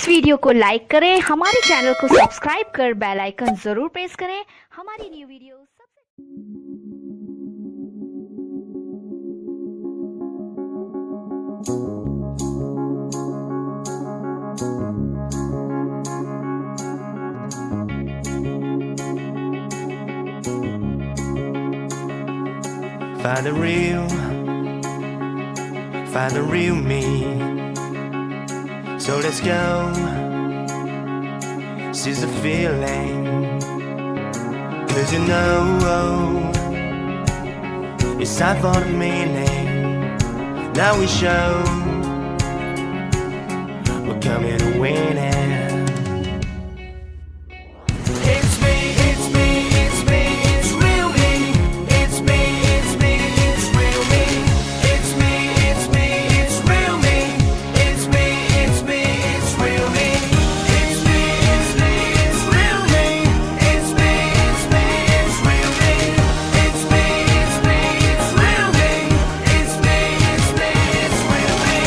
इस वीडियो को लाइक करें, हमारे चैनल को सब्सक्राइब कर बेल आइकन जरूर प्रेस करें। हमारी new video Find the real me. So let's go, seize the feeling. 'Cause you know it's time for the meaning. Now we show we're coming to win it. It's me, it's me, it's me, it's real me. It's me, it's me, it's real me. It's me, it's me, it's real me. It's me, it's me, it's real me. It's me, it's me, it's real me. It's me, it's me, it's real me. It's me, it's me, it's real me. It's me, it's me, it's real me.